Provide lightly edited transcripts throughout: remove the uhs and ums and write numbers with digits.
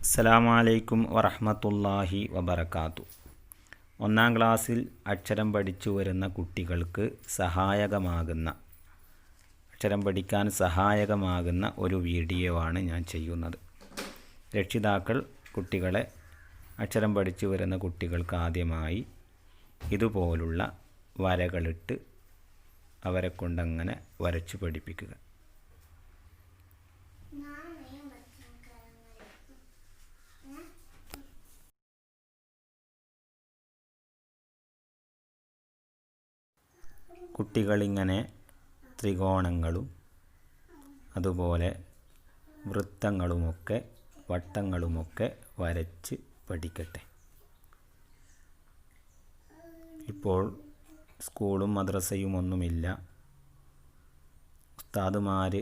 അസ്സലാമു അലൈക്കും വറഹ്മത്തുള്ളാഹി വബറകാതുഹു. ഒന്നാം ക്ലാസ്സിൽ അക്ഷരം പഠിച്ചു വരുന്ന കുട്ടികൾക്ക് അക്ഷരം പഠിക്കാൻ സഹായകമാകുന്ന ഒരു വീഡിയോ ആണ് ഞാൻ ചെയ്യുന്നത്. രക്ഷിതാക്കൾ കുട്ടികളെ അക്ഷരം പഠിച്ചു വരുന്ന കുട്ടികൾക്ക് ആദ്യമായി ഇതുപോലുള്ള വരകളിട്ട് അവരെ കൊണ്ടങ്ങനെ വരച്ചു പഠിപ്പിക്കുക. കുട്ടികളിങ്ങനെ ത്രികോണങ്ങളും അതുപോലെ വൃത്തങ്ങളുമൊക്കെ വട്ടങ്ങളുമൊക്കെ വരച്ച് പഠിക്കട്ടെ. ഇപ്പോൾ സ്കൂളും മദ്രസയും ഒന്നുമില്ല. ഉസ്താദുമാർ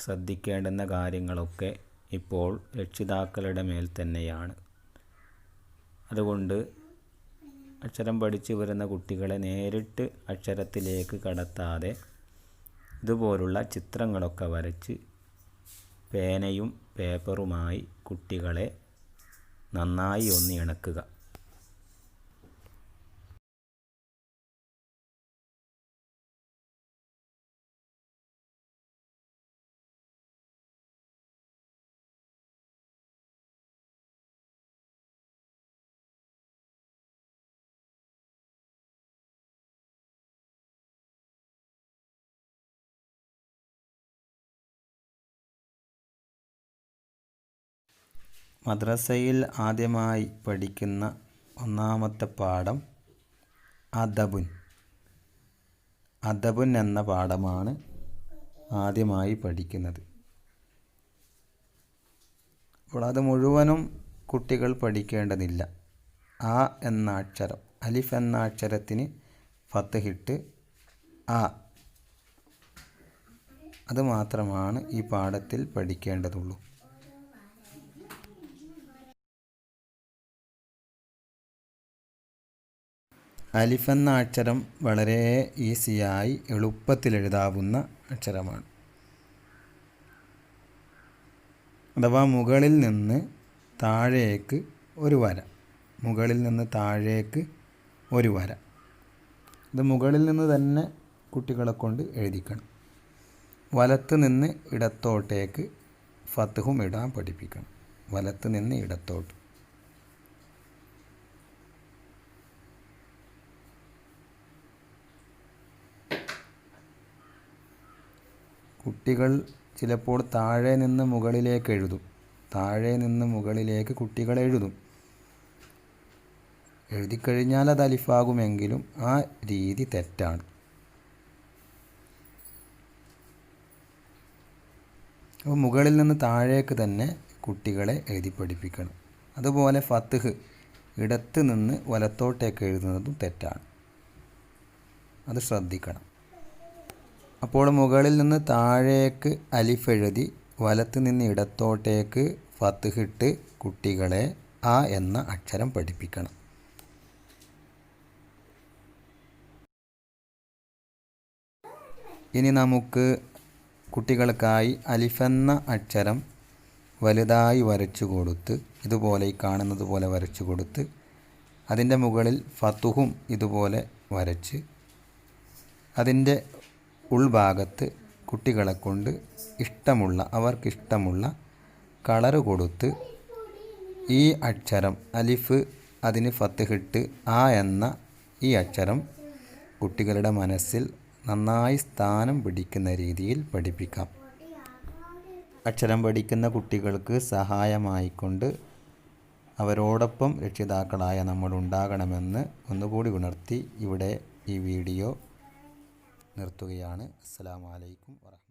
ശ്രദ്ധിക്കേണ്ടുന്ന കാര്യങ്ങളൊക്കെ ഇപ്പോൾ രക്ഷിതാക്കളുടെ മേൽ തന്നെയാണ്. അതുകൊണ്ട് അക്ഷരം പഠിച്ചു വരുന്ന കുട്ടികളെ നേരിട്ട് അക്ഷരത്തിലേക്ക് കടത്താതെ ഇതുപോലുള്ള ചിത്രങ്ങളൊക്കെ വരച്ച് പേനയും പേപ്പറുമായി കുട്ടികളെ നന്നായി ഒന്ന് ഇണക്കുക. മദ്രസയിൽ ആദ്യമായി പഠിക്കുന്ന ഒന്നാമത്തെ പാഠം അദബുൻ എന്ന പാഠമാണ് ആദ്യമായി പഠിക്കുന്നത്. അപ്പോൾ അത് മുഴുവനും കുട്ടികൾ പഠിക്കേണ്ടതില്ല. ആ എന്ന അക്ഷരം, അലിഫ് എന്ന അക്ഷരത്തിന് ഫത്ഹിട്ട് ആ, അത് മാത്രമാണ് ഈ പാഠത്തിൽ പഠിക്കേണ്ടതുള്ളൂ. അലിഫ് എന്ന അക്ഷരം വളരെ ഈസിയായി എളുപ്പത്തിൽ എഴുതാവുന്ന അക്ഷരമാണ്. അഥവാ മുകളിൽ നിന്ന് താഴേക്ക് ഒരു വര, ഇത് മുകളിൽ നിന്ന് തന്നെ കുട്ടികളെ കൊണ്ട് എഴുതിക്കണം. വലത്ത് നിന്ന് ഇടത്തോട്ടേക്ക് ഫത്ഹും ഇടാൻ പഠിപ്പിക്കണം. വലത്ത് നിന്ന് ഇടത്തോട്ട്. കുട്ടികൾ ചിലപ്പോൾ താഴെ നിന്ന് മുകളിലേക്ക് എഴുതും. കുട്ടികൾ എഴുതും. എഴുതിക്കഴിഞ്ഞാൽ അത് അലിഫാകുമെങ്കിലും ആ രീതി തെറ്റാണ്. അപ്പോൾ മുകളിൽ നിന്ന് താഴേക്ക് തന്നെ കുട്ടികളെ എഴുതി പഠിപ്പിക്കണം. അതുപോലെ ഫത്ഹ് ഇടത്ത് നിന്ന് വലത്തോട്ടേക്ക് എഴുതുന്നതും തെറ്റാണ്. അത് ശ്രദ്ധിക്കണം. അപ്പോൾ മുകളിൽ നിന്ന് താഴേക്ക് അലിഫ് എഴുതി വലത്ത് നിന്ന് ഇടത്തോട്ടേക്ക് ഫത്ഹിട്ട് കുട്ടികളെ ആ എന്ന അക്ഷരം പഠിപ്പിക്കണം. ഇനി നമുക്ക് കുട്ടികൾക്കായി അലിഫ് എന്ന അക്ഷരം വലുതായി വരച്ചു കൊടുത്ത്, ഇതുപോലെ ഈ കാണുന്നത് പോലെ വരച്ചു കൊടുത്ത് അതിൻ്റെ മുകളിൽ ഫത്ഹും ഇതുപോലെ വരച്ച് അതിൻ്റെ ഉൾഭാഗത്ത് കുട്ടികളെ കൊണ്ട് അവർക്കിഷ്ടമുള്ള കളറ് കൊടുത്ത് ഈ അക്ഷരം അലിഫ് അതിന് ഫത്ഹിട്ട് ആ എന്ന ഈ അക്ഷരം കുട്ടികളുടെ മനസ്സിൽ നന്നായി സ്ഥാനം പിടിക്കുന്ന രീതിയിൽ പഠിപ്പിക്കാം. അക്ഷരം പഠിക്കുന്ന കുട്ടികൾക്ക് സഹായമായിക്കൊണ്ട് അവരോടൊപ്പം രക്ഷിതാക്കളായ നമ്മൾ ഉണ്ടാകണമെന്ന് ഒന്നുകൂടി ഉണർത്തി ഇവിടെ ഈ വീഡിയോ നിർത്തുകയാണ്. അസ്സലാമു അലൈക്കും വറഹ്മത്തുള്ളാഹി.